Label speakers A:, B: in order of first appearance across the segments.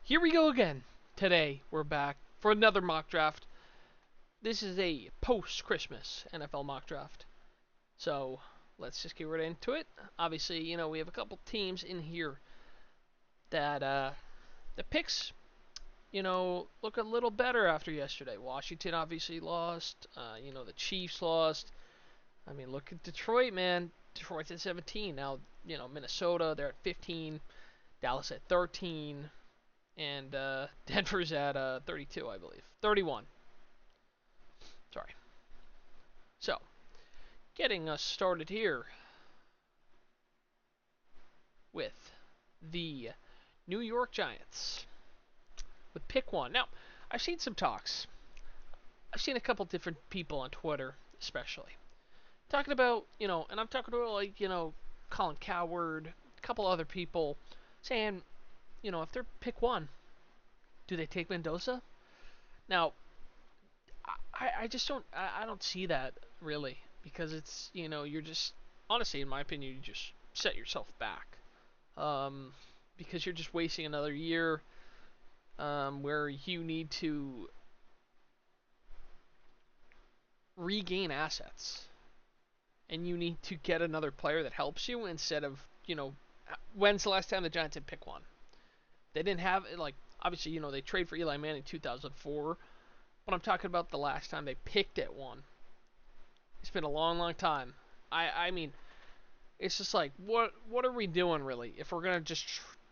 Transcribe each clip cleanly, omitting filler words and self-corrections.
A: Here we go again. Today, we're back for another mock draft. This is a post-Christmas NFL mock draft. So, let's just get right into it. Obviously, we have a couple teams in here that the picks, look a little better after yesterday. Washington obviously lost. The Chiefs lost. I mean, look at Detroit, man. Detroit's at 17. Now, Minnesota, they're at 15. Dallas at 13. And Denver's at 32, I believe. 31. Sorry. So, getting us started here with the New York Giants with pick one. Now, I've seen some talks. I've seen a couple different people on Twitter, especially, talking about, and I'm talking about, Colin Cowherd, a couple other people, saying, if they're pick one, do they take Mendoza? Now, I just don't see that really, because it's, you're just, honestly, in my opinion, you just set yourself back, because you're just wasting another year, where you need to regain assets and you need to get another player that helps you instead of, when's the last time the Giants had pick one? They didn't have, like, obviously, they trade for Eli Manning in 2004, but I'm talking about the last time they picked at one. It's been a long, long time. I mean, it's just like, what are we doing really if we're gonna just,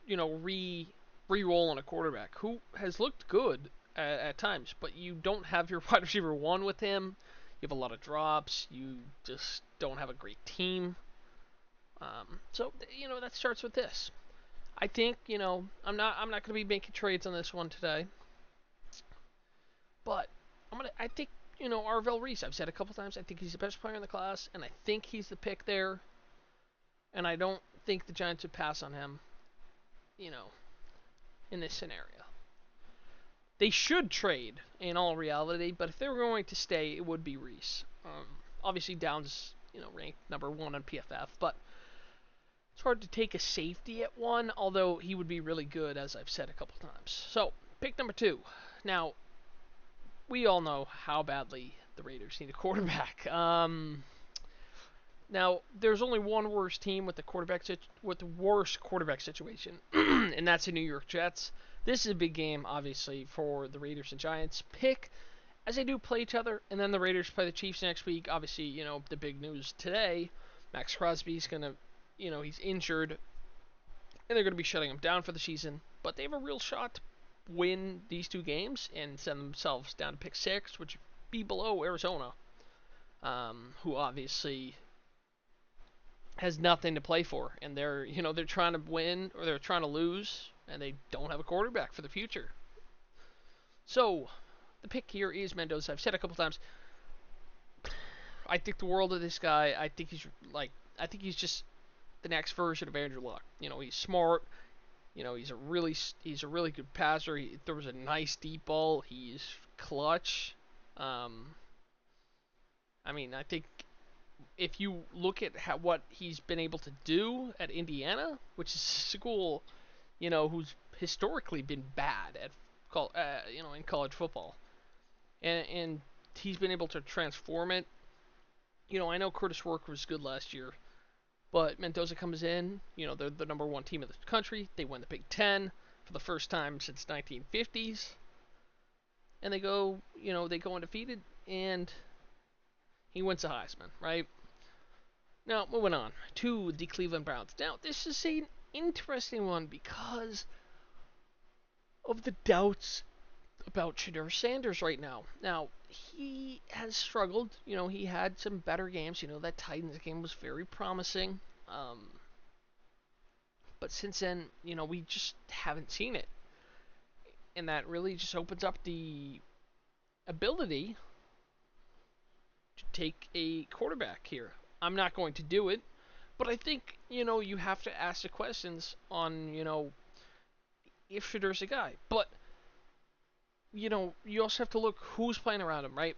A: re-roll on a quarterback who has looked good at times, but you don't have your wide receiver one with him. You have a lot of drops. You just don't have a great team. So that starts with this. I think I'm not gonna be making trades on this one today, but I think Arvell Reese. I've said a couple times. I think he's the best player in the class, and I think he's the pick there. And I don't think the Giants would pass on him. In this scenario, they should trade in all reality. But if they were going to stay, it would be Reese. Obviously, Downs, ranked number 1 on PFF, but it's hard to take a safety at 1. Although he would be really good, as I've said a couple times. So pick number 2. Now, we all know how badly the Raiders need a quarterback. Now, there's only one worse team with the worst quarterback situation, and that's the New York Jets. This is a big game, obviously, for the Raiders and Giants. Pick as they do play each other, and then the Raiders play the Chiefs next week. Obviously, the big news today, Max Crosby's gonna, he's injured, and they're gonna be shutting him down for the season. But they have a real shot to win these two games and send themselves down to pick 6, which would be below Arizona, who obviously has nothing to play for, and they're trying to win or they're trying to lose, and they don't have a quarterback for the future. So the pick here is Mendoza. I've said a couple times, I think the world of this guy. I think he's just the next version of Andrew Luck. He's smart. He's a really good passer. He throws a nice deep ball. He's clutch. I mean, I think if you look at what he's been able to do at Indiana, which is a school, who's historically been bad at, in college football, and he's been able to transform it. I know Curtis Rourke was good last year, but Mendoza comes in. They're the number 1 team in the country. They win the Big Ten for the first time since 1950s, and they go undefeated, and he wins the Heisman, right? Now, moving on to the Cleveland Browns. Now, this is an interesting one because of the doubts about Shedeur Sanders right now. Now, he has struggled. He had some better games. That Titans game was very promising. But since then, we just haven't seen it. And that really just opens up the ability to take a quarterback here. I'm not going to do it, but I think, you have to ask the questions on, if Shedeur's a guy. But, you also have to look who's playing around him, right?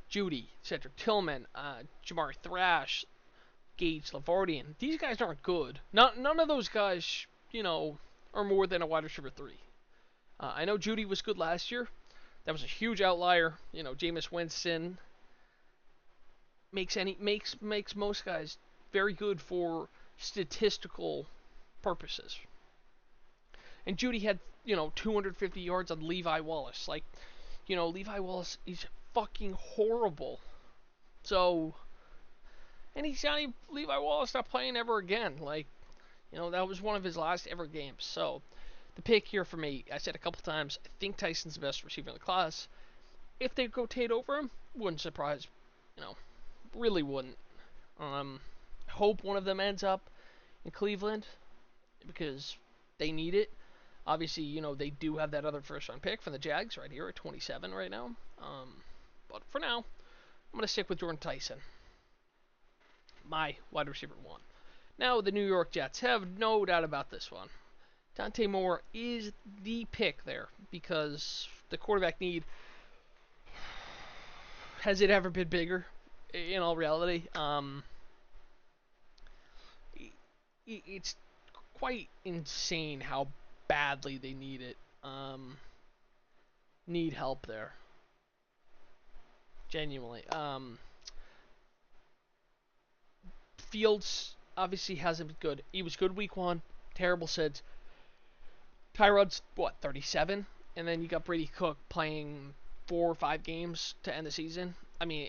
A: Judy, Cedric Tillman, Jamari Thrash, Gage Lavardian. These guys aren't good. None of those guys, are more than a wide receiver 3. I know Jeudy was good last year. That was a huge outlier. You know, Jameis Winston makes most guys very good for statistical purposes. And Jeudy had 250 yards on Levi Wallace. Like, Levi Wallace is fucking horrible. So, and Levi Wallace not playing ever again. Like, that was one of his last ever games. So, the pick here for me, I said a couple times, I think Tyson's the best receiver in the class. If they rotate over him, wouldn't surprise, really wouldn't. Hope one of them ends up in Cleveland because they need it. Obviously, they do have that other first-round pick from the Jags right here at 27 right now. But for now, I'm going to stick with Jordan Tyson, my wide receiver 1. Now, the New York Jets have no doubt about this one. Dante Moore is the pick there because the quarterback need, has it ever been bigger in all reality? It's quite insane how badly they need it. Need help there. Genuinely. Fields obviously hasn't been good. He was good week 1, terrible since. Tyrod's, 37? And then you got Brady Cook playing 4 or 5 games to end the season. I mean,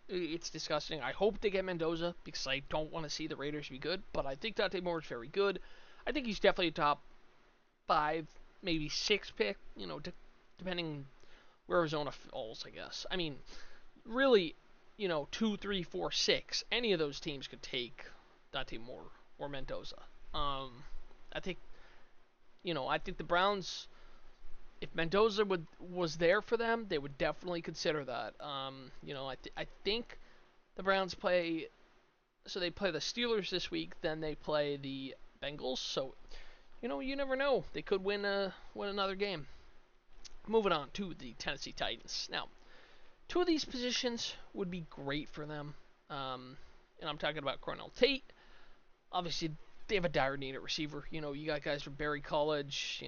A: it's disgusting. I hope they get Mendoza because I don't want to see the Raiders be good. But I think Dante Moore is very good. I think he's definitely a top 5, maybe 6 pick, depending where Arizona falls, I guess. I mean, really, 2, 3, 4, 6. Any of those teams could take Dante Moore or Mendoza. I think the Browns, if Mendoza was there for them, they would definitely consider that. I think the Browns play, so they play the Steelers this week, then they play the Bengals. So, you never know. They could win another game. Moving on to the Tennessee Titans. Now, 2 of these positions would be great for them. And I'm talking about Cornell Tate. Obviously, they have a dire need at receiver. You got guys from Berry College.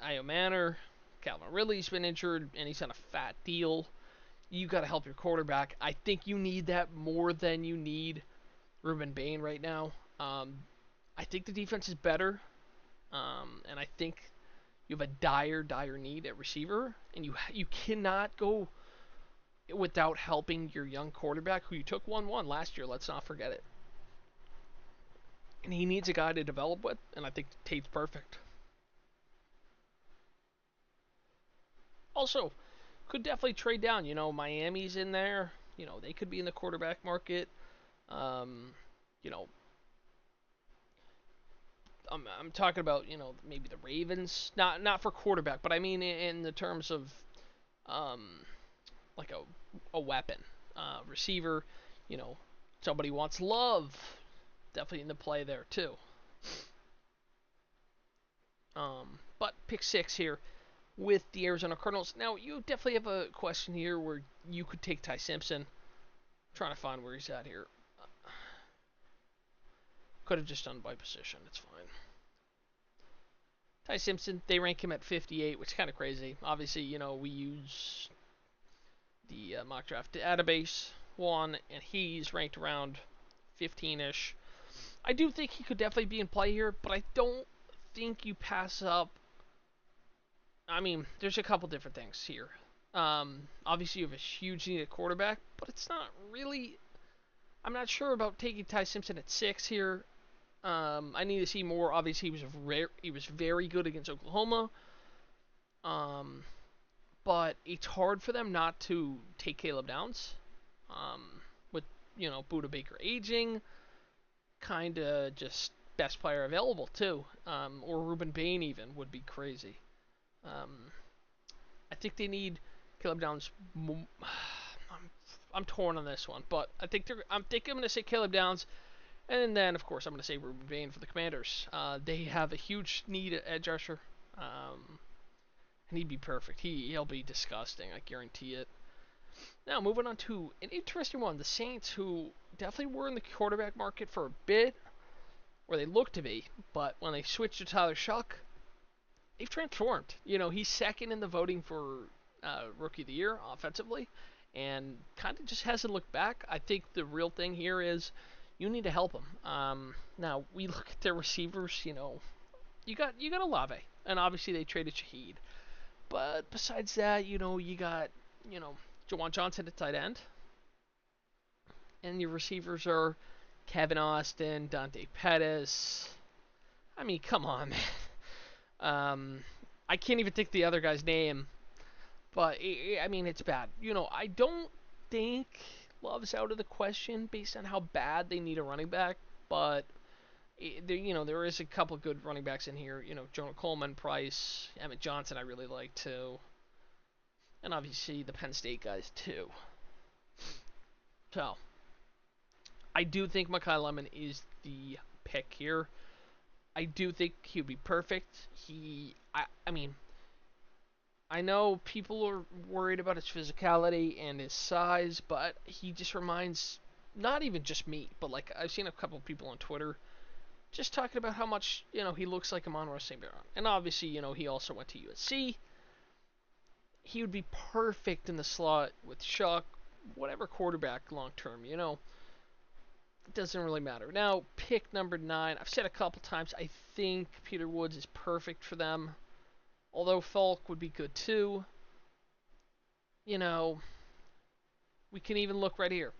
A: Io Manor. Calvin Ridley's been injured, and he's on a fat deal. You got to help your quarterback. I think you need that more than you need Ruben Bain right now. I think the defense is better, and I think you have a dire need at receiver, and you cannot go without helping your young quarterback, who you took 1-1 last year. Let's not forget it. And he needs a guy to develop with, and I think Tate's perfect. Also, could definitely trade down. Miami's in there. They could be in the quarterback market. I'm talking about, maybe the Ravens. Not for quarterback, but I mean in the terms of like a weapon. Receiver, somebody wants Love. Definitely in the play there too. But pick 6 here with the Arizona Cardinals. Now, you definitely have a question here where you could take Ty Simpson. I'm trying to find where he's at here. Could have just done by position. It's fine. Ty Simpson, they rank him at 58, which is kind of crazy. Obviously, we use the mock draft database one, and he's ranked around 15-ish. I do think he could definitely be in play here, but I don't think you pass up. I mean, there's a couple different things here. Obviously, you have a huge need at quarterback, but it's not really. I'm not sure about taking Ty Simpson at 6 here. I need to see more. Obviously, he was very good against Oklahoma. But it's hard for them not to take Caleb Downs. With Budda Baker aging, kind of just best player available too. Or Ruben Bain even would be crazy. I think they need Caleb Downs. I'm torn on this one, but I think I'm going to say Caleb Downs, and then of course I'm going to say Ruben Bain for the Commanders. They have a huge need at edge rusher, and he'd be perfect. He'll be disgusting, I guarantee it. Now moving on to an interesting one: the Saints, who definitely were in the quarterback market for a bit, or they looked to be, but when they switched to Tyler Shuck, they've transformed. You know, he's second in the voting for Rookie of the Year offensively, and kind of just hasn't looked back. I think the real thing here is you need to help him. Now we look at their receivers. You know, you got Olave, and obviously they traded Shaheed. But besides that, you know, you got Juwan Johnson at tight end, and your receivers are Kevin Austin, Dante Pettis. I mean, come on, man. I can't even think the other guy's name, but I mean, it's bad. You know, I don't think Love's out of the question based on how bad they need a running back, but there is a couple of good running backs in here. You know, Jonah Coleman, Price, Emmett Johnson, I really like too, and obviously the Penn State guys too. So I do think Makai Lemon is the pick here. I do think he would be perfect. I mean, I know people are worried about his physicality and his size, but he just reminds not even just me, but like I've seen a couple people on Twitter just talking about how much he looks like Amon-Ra St. Brown, and obviously he also went to USC. He would be perfect in the slot with Chuck, whatever quarterback long term. It doesn't really matter. Now, pick number 9. I've said a couple times, I think Peter Woods is perfect for them. Although Falk would be good too. We can even look right here.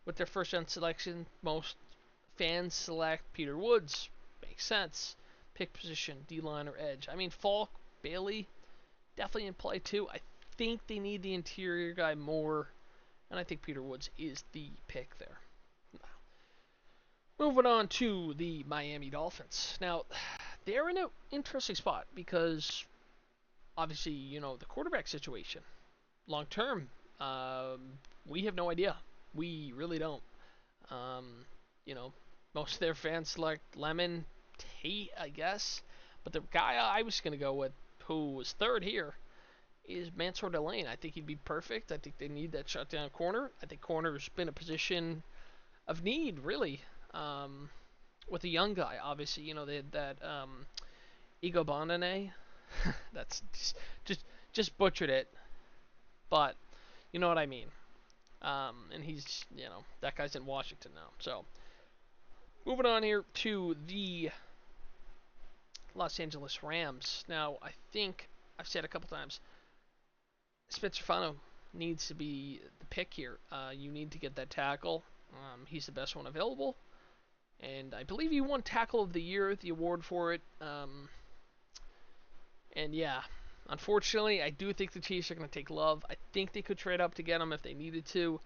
A: With their first round selection, most fans select Peter Woods. Makes sense. Pick position, D-line or edge. I mean, Falk, Bailey, definitely in play too. I think they need the interior guy more. And I think Peter Woods is the pick there. Moving on to the Miami Dolphins. Now, they're in an interesting spot because, obviously, the quarterback situation. Long term, we have no idea. We really don't. You know, most of their fans select Lemon, Tate, I guess. But the guy I was going to go with, who was third here, is Mansour Delane. I think he'd be perfect. I think they need that shutdown corner. I think corner's been a position of need, really. With a young guy, obviously, they had that Ego Bonane. That's just butchered it, but you know what I mean. And he's, that guy's in Washington now. So, moving on here to the Los Angeles Rams. Now, I think I've said a couple times, Spencer Fano needs to be the pick here. You need to get that tackle. He's the best one available. And I believe he won Tackle of the Year, the award for it. And yeah, unfortunately, I do think the Chiefs are going to take Love. I think they could trade up to get him if they needed to.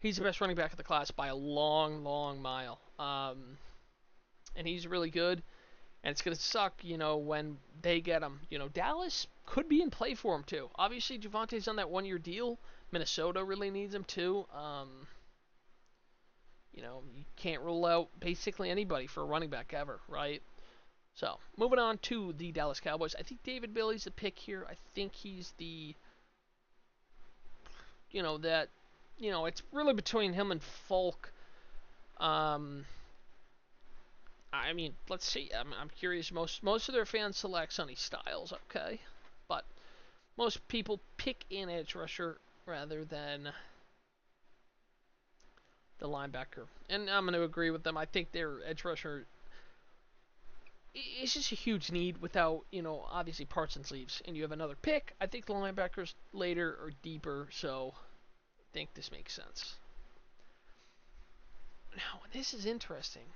A: He's the best running back of the class by a long, long mile. And he's really good. And it's going to suck, when they get him. Dallas could be in play for him, too. Obviously, Javante's on that one-year deal. Minnesota really needs him, too. You can't rule out basically anybody for a running back ever, right? So, moving on to the Dallas Cowboys. I think David Bailey's the pick here. I think he's the, it's really between him and Falk. I mean, let's see. I'm curious. Most of their fans select Sonny Styles, okay? But most people pick an edge rusher rather than the linebacker. And I'm going to agree with them. I think their edge rusher is just a huge need without, obviously Parsons leaves. And you have another pick. I think the linebackers later are deeper, so I think this makes sense. Now, this is interesting.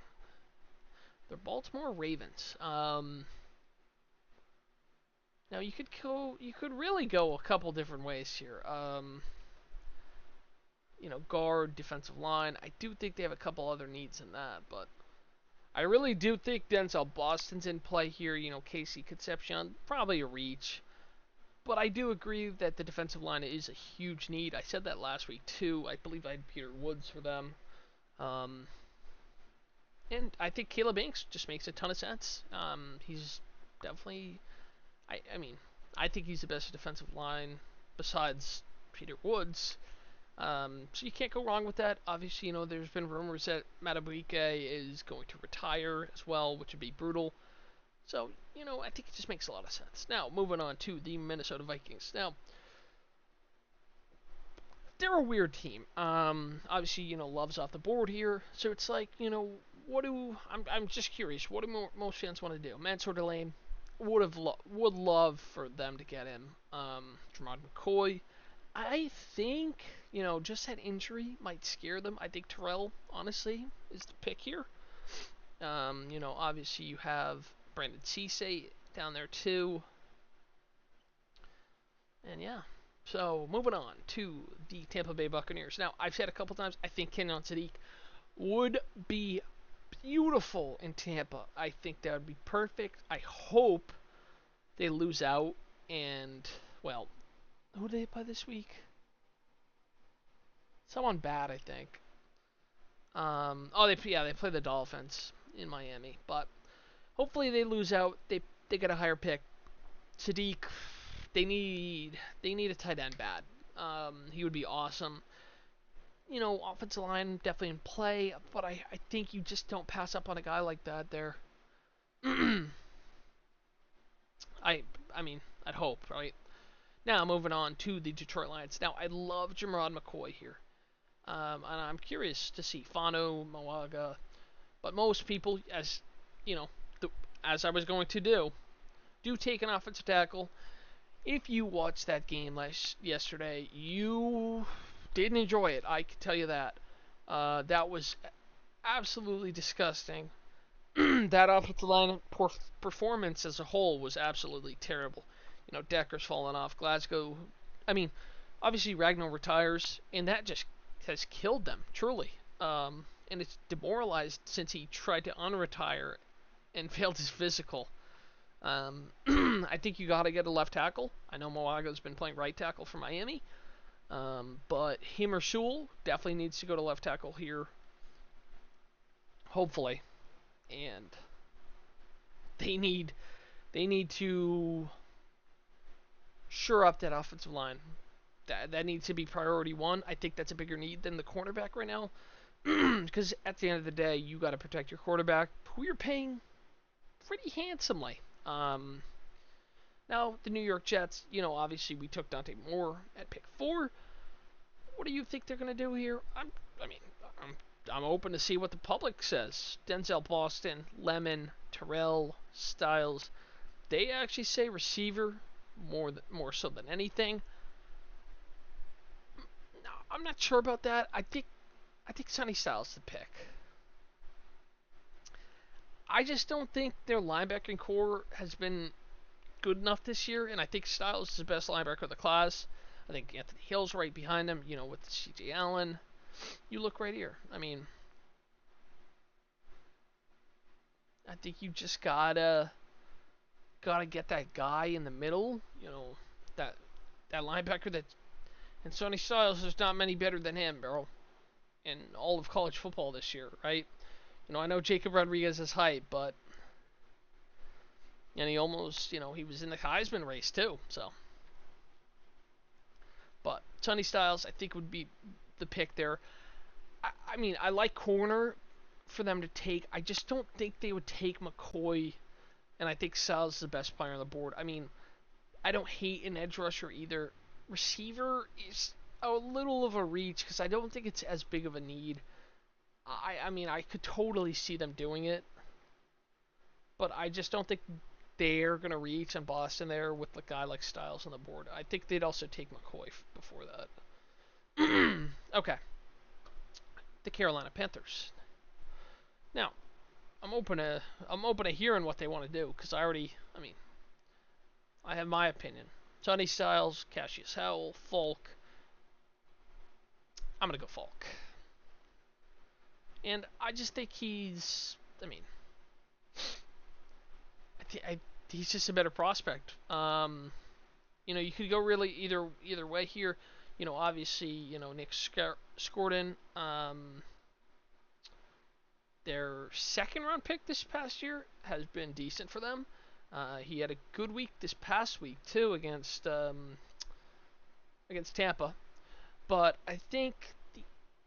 A: The Baltimore Ravens. Now you could really go a couple different ways here. Guard, defensive line. I do think they have a couple other needs in that, but I really do think Denzel Boston's in play here. Casey Concepcion, probably a reach. But I do agree that the defensive line is a huge need. I said that last week too. I believe I had Peter Woods for them. And I think Caleb Banks just makes a ton of sense. He's definitely, I mean, I think he's the best defensive line besides Peter Woods. So you can't go wrong with that. Obviously, there's been rumors that Madubuike is going to retire as well, which would be brutal. So, I think it just makes a lot of sense. Now, moving on to the Minnesota Vikings. Now, they're a weird team. Obviously, Love's off the board here, so it's like, I'm just curious. What do most fans want to do? Mansour Delane would love for them to get him. Jermod McCoy. I think, just that injury might scare them. I think Terrell, honestly, is the pick here. Obviously you have Brandon Cisse down there too. And yeah. So moving on to the Tampa Bay Buccaneers. Now, I've said a couple times, I think Kenyon Sadiq would be beautiful in Tampa. I think that would be perfect. I hope they lose out and, well, who do they play this week? Someone bad, I think. They play the Dolphins in Miami, but hopefully they lose out. They get a higher pick. Sadiq, they need a tight end bad. He would be awesome. Offensive line definitely in play, but I think you just don't pass up on a guy like that there. I mean, I'd hope, right? Now moving on to the Detroit Lions. Now I love Jermod McCoy here, and I'm curious to see Fano, Moaga, but most people, as you know, as I was going to do take an offensive tackle. If you watched that game yesterday, you didn't enjoy it. I can tell you that. That was absolutely disgusting. That offensive line performance as a whole was absolutely terrible. Decker's fallen off. Glasgow. I mean, obviously Ragnar retires, and that just has killed them truly. And it's demoralized since he tried to unretire and failed his physical. I think you got to get a left tackle. I know Moaga's been playing right tackle for Miami, but him or Sewell definitely needs to go to left tackle here. Hopefully, and they need to shore up that offensive line. That needs to be priority one. I think that's a bigger need than the cornerback right now, because at the end of the day, you got to protect your quarterback, who you're paying pretty handsomely. Now, the New York Jets, obviously we took Dante Moore at pick 4. What do you think they're going to do here? I'm open to see what the public says. Denzel Boston, Lemon, Terrell, Styles. They actually say receiver more so than anything. No, I'm not sure about that. I think Sonny Styles is the pick. I just don't think their linebacking core has been good enough this year, and I think Styles is the best linebacker of the class. I think Anthony Hill's right behind him, with C.J. Allen. You look right here. I mean, I think you just gotta get that guy in the middle, that linebacker and Sonny Styles, there's not many better than him, bro, in all of college football this year, right? I know Jacob Rodriguez is hype, but and he almost, he was in the Heisman race too, so. But Sonny Styles, I think, would be the pick there. I mean, I like corner for them to take. I just don't think they would take McCoy, and I think Styles is the best player on the board. I mean, I don't hate an edge rusher either. Receiver is a little of a reach because I don't think it's as big of a need. I mean, I could totally see them doing it, but I just don't think they're going to reach in Boston there with a guy like Styles on the board. I think they'd also take McCoy before that. Okay. The Carolina Panthers. Now, I'm open to hearing what they want to do because I have my opinion. Sonny Styles, Cassius Howell, Falk. I'm going to go Falk. And I just think he's he's just a better prospect. You could go really either way here. Obviously, Nick Scordon, their second round pick this past year has been decent for them. He had a good week this past week too against Tampa, but I think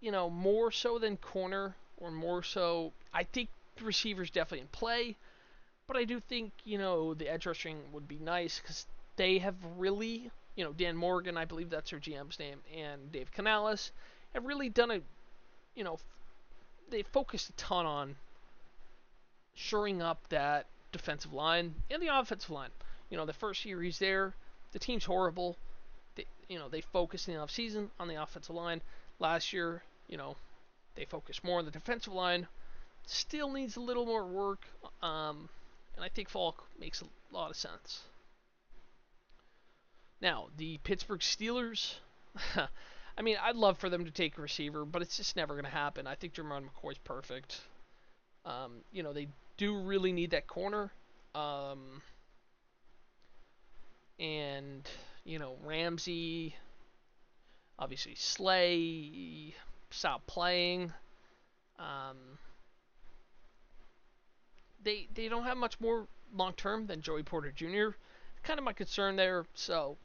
A: more so than corner or more so, I think the receiver's definitely in play. But I do think, the edge rushing would be nice because they have really, Dan Morgan, I believe that's their GM's name, and Dave Canales have really done a, you know, they focused a ton on shoring up that defensive line and the offensive line. The first year he's there, the team's horrible. They focused in the offseason on the offensive line. Last year, they focused more on the defensive line. Still needs a little more work, and I think Falk makes a lot of sense. Now, the Pittsburgh Steelers. I mean, I'd love for them to take a receiver, but it's just never going to happen. I think Jermon McCoy's perfect. They do really need that corner. And, Ramsey, obviously Slay, stopped playing. They don't have much more long term than Joey Porter Jr. Kind of my concern there. So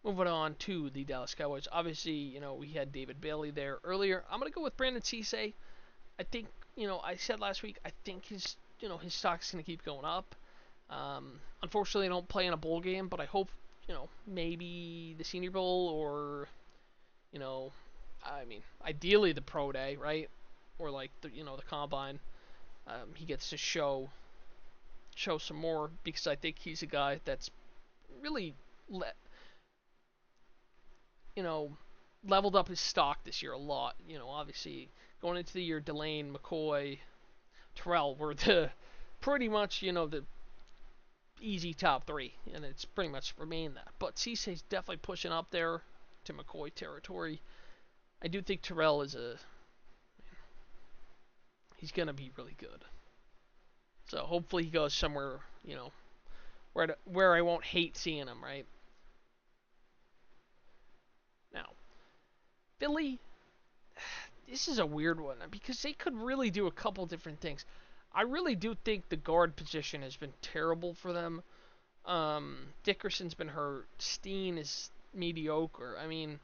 A: moving on to the Dallas Cowboys. Obviously, we had David Bailey there earlier. I'm gonna go with Brandon Cisse. I think, I said last week, I think his stock's gonna keep going up. Unfortunately, I don't play in a bowl game, but I hope, maybe the Senior Bowl or, ideally the Pro Day, right? Or like the Combine. He gets to show some more because I think he's a guy that's really leveled up his stock this year a lot. Obviously going into the year, Delane, McCoy, Terrell were the pretty much the easy top three, and it's pretty much remained that. But Cisse's definitely pushing up there to McCoy territory. I do think Terrell he's gonna be really good. So hopefully he goes somewhere, where I won't hate seeing him, right? Now, Philly, this is a weird one because they could really do a couple different things. I really do think the guard position has been terrible for them. Dickerson's been hurt. Steen is mediocre. I mean,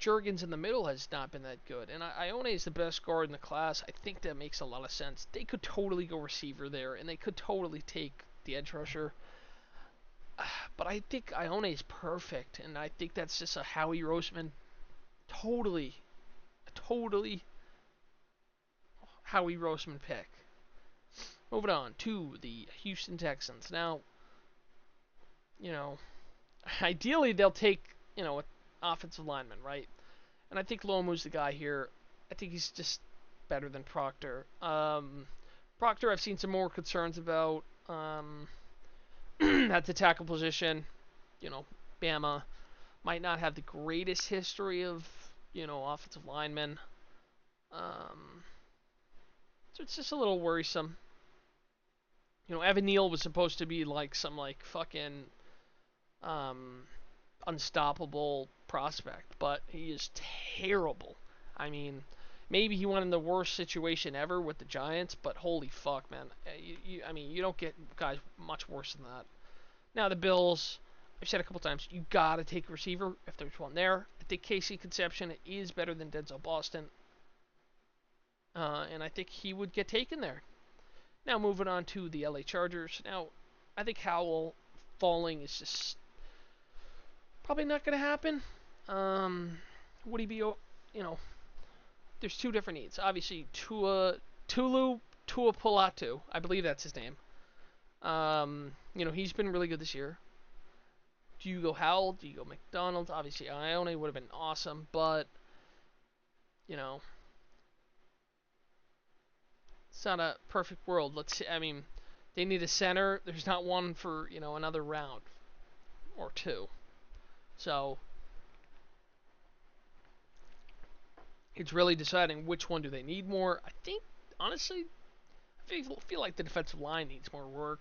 A: Jurgens in the middle has not been that good. And Ione is the best guard in the class. I think that makes a lot of sense. They could totally go receiver there, and they could totally take the edge rusher. But I think Ione is perfect, and I think that's just a Howie Roseman totally Howie Roseman pick. Moving on to the Houston Texans. Now, ideally they'll take, an offensive lineman, right? And I think Lomu's the guy here. I think he's just better than Proctor. Proctor, I've seen some more concerns about at the tackle position. Bama might not have the greatest history of, offensive linemen. So it's just a little worrisome. Evan Neal was supposed to be like some fucking unstoppable prospect, but he is terrible. I mean, maybe he went in the worst situation ever with the Giants, but holy fuck, man. You don't get guys much worse than that. Now the Bills, I've said a couple times, you gotta take a receiver if there's one there. I think Casey Concepcion is better than Denzel Boston, and I think he would get taken there. Now moving on to the LA Chargers. Now, I think Howell falling is just probably not going to happen. Would he be, there's two different needs. Obviously, Tulu Puatu, I believe that's his name. He's been really good this year. Do you go Howell? Do you go McDonald? Obviously, Ione would have been awesome, but, it's not a perfect world. Let's see. I mean, they need a center. There's not one for, another round or two. So it's really deciding which one do they need more. I think, honestly, I feel like the defensive line needs more work.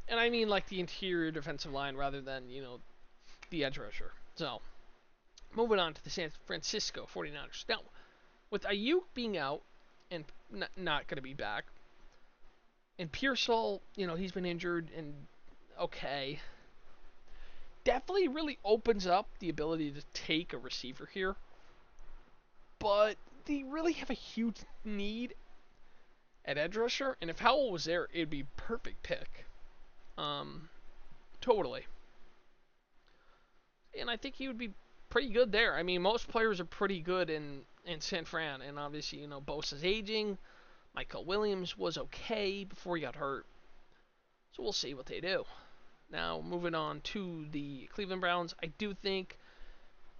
A: And I mean like the interior defensive line rather than, the edge rusher. So, moving on to the San Francisco 49ers. Now, with Ayuk being out and not going to be back, and Pearsall, he's been injured and okay. Definitely really opens up the ability to take a receiver here. But they really have a huge need at edge rusher, and if Howell was there, it'd be perfect pick. Totally. And I think he would be pretty good there. I mean, most players are pretty good in San Fran, and obviously, Bosa's aging. Michael Williams was okay before he got hurt. So we'll see what they do. Now, moving on to the Cleveland Browns, I do think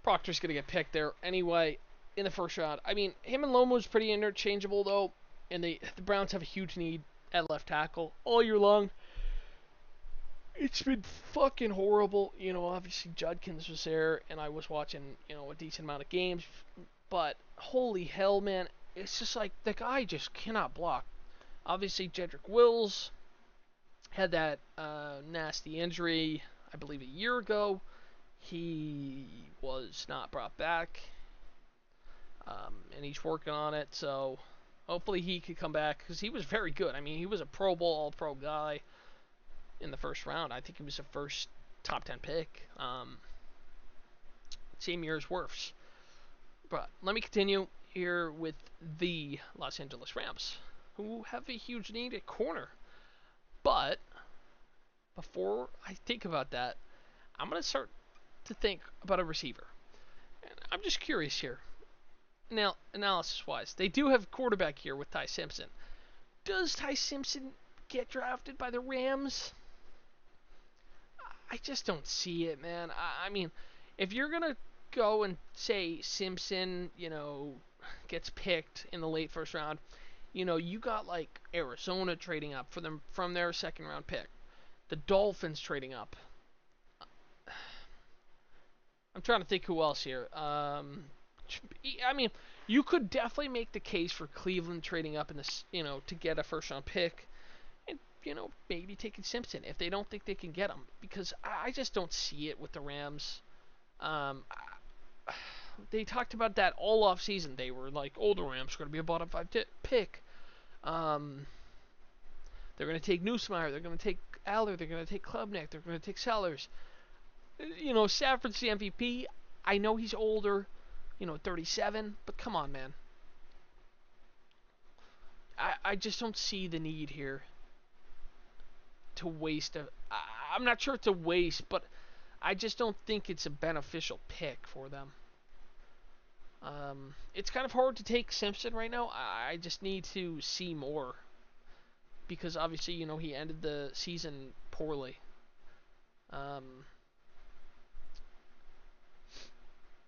A: Proctor's going to get picked there anyway in the first round. I mean, him and Lomo's pretty interchangeable, though, and the Browns have a huge need at left tackle all year long. It's been fucking horrible. Obviously Judkins was there, and I was watching, a decent amount of games. But holy hell, man, it's just like the guy just cannot block. Obviously, Jedrick Wills had that nasty injury, I believe, a year ago. He was not brought back, and he's working on it. So hopefully he could come back because he was very good. I mean, he was a Pro Bowl, All-Pro guy in the first round. I think he was the first top 10 pick. Same year as Wirfs. But let me continue here with the Los Angeles Rams, who have a huge need at corner. But before I think about that, I'm going to start to think about a receiver. And I'm just curious here. Now, analysis-wise, they do have a quarterback here with Ty Simpson. Does Ty Simpson get drafted by the Rams? I just don't see it, man. I mean, if you're going to go and say Simpson, gets picked in the late first round, you got like Arizona trading up for them from their second round pick. The Dolphins trading up. I'm trying to think who else here. I mean, you could definitely make the case for Cleveland trading up in this, to get a first round pick. And, maybe taking Simpson if they don't think they can get him. Because I just don't see it with the Rams. They talked about that all off season. They were like, oh, the Rams are going to be a bottom 5 pick. They're going to take Nussmeier. They're going to take Aller. They're going to take Klubnik. They're going to take Sellers. Stafford's the MVP. I know he's older, 37, but come on, man. I just don't see the need here to waste I'm not sure it's a waste, but I just don't think it's a beneficial pick for them. It's kind of hard to take Simpson right now. I just need to see more. Because obviously, he ended the season poorly.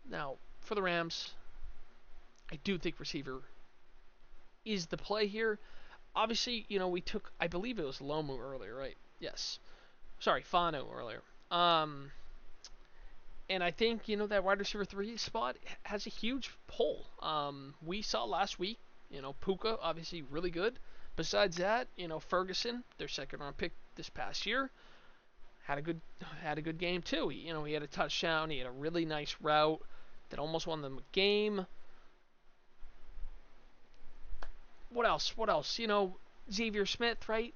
A: Now, for the Rams, I do think receiver is the play here. Obviously, we took, I believe it was Lomu earlier, right? Yes. Sorry, Fano earlier. And I think, that wide receiver 3 spot has a huge pull. We saw last week, Puka, obviously really good. Besides that, Ferguson, their second round pick this past year, had a good game too. He had a touchdown. He had a really nice route that almost won them a game. What else? Xavier Smith, right?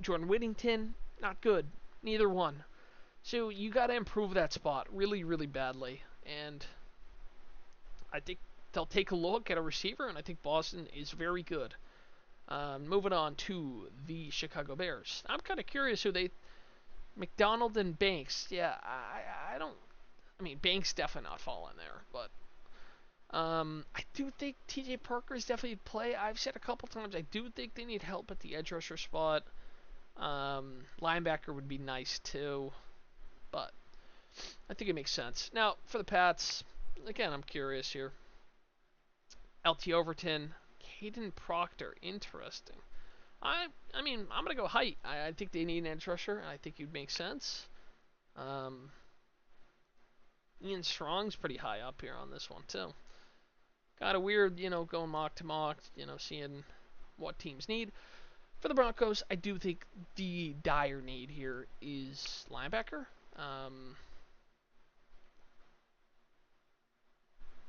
A: Jordan Whittington, not good. Neither one. So you got to improve that spot really, really badly. And I think they'll take a look at a receiver, and I think Boston is very good. Moving on to the Chicago Bears. I'm kind of curious who they... McDonald and Banks. Yeah, I don't... I mean, Banks definitely not falling there, but... I do think TJ Parker is definitely a play. I've said a couple times I do think they need help at the edge rusher spot. Linebacker would be nice too, but I think it makes sense. Now, for the Pats, again, I'm curious here. LT Overton, Caden Proctor, interesting. I mean, I'm going to go height. I think they need an edge rusher, and I think you'd make sense. Ian Strong's pretty high up here on this one, too. Got a weird, going mock to mock, seeing what teams need. For the Broncos, I do think the dire need here is linebacker.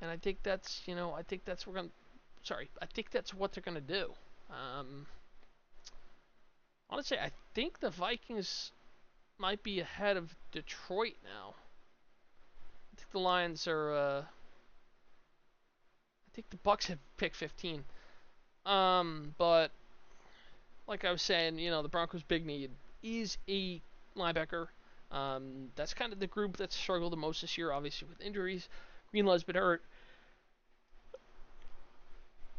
A: And I think that's, I think that's what they're gonna do. Honestly, I think the Vikings might be ahead of Detroit now. I think the Lions are. I think the Bucks have pick 15. But like I was saying, the Broncos' big need is a linebacker. That's kind of the group that's struggled the most this year, obviously with injuries. Greenlaw's been hurt.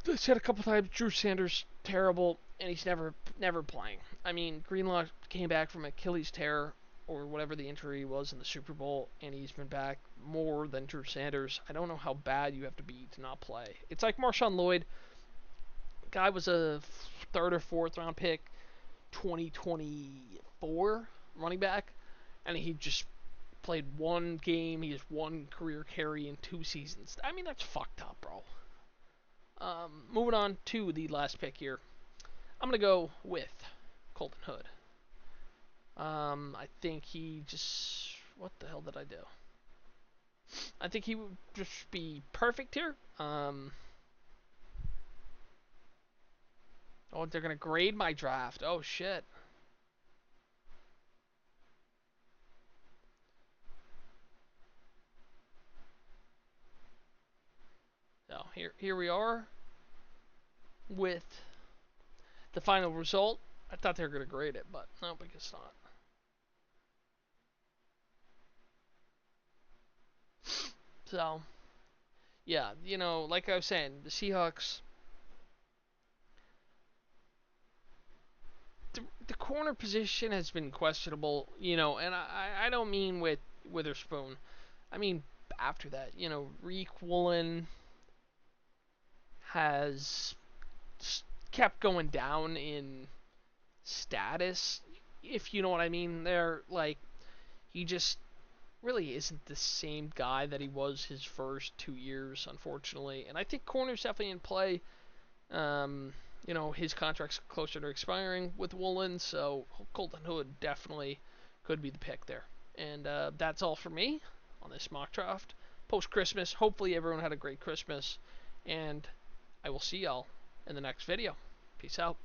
A: I said a couple times, Drew Sanders terrible, and he's never playing. I mean, Greenlaw came back from Achilles tear or whatever the injury was in the Super Bowl, and he's been back more than Drew Sanders. I don't know how bad you have to be to not play. It's like Marshawn Lloyd. Guy was a third or fourth round pick, 2024 running back, and he just played one game. He has one career carry in 2 seasons. I mean, that's fucked up, bro. Moving on to the last pick here. I'm going to go with Colton Hood. I think he just... What the hell did I do? I think he would just be perfect here. Oh, they're going to grade my draft. Oh, shit. So, here we are with the final result. I thought they were going to grade it, but no, I guess not. So, yeah, like I was saying, the Seahawks, the corner position has been questionable, and I don't mean with Witherspoon. I mean after that, Reek Woolen has kept going down in status, if you know what I mean. They're like, he just really isn't the same guy that he was his first 2 years, unfortunately. And I think corner's definitely in play. His contract's closer to expiring with Woolen, so Colton Hood definitely could be the pick there. And that's all for me on this mock draft. Post Christmas, hopefully everyone had a great Christmas, and I will see y'all in the next video. Peace out.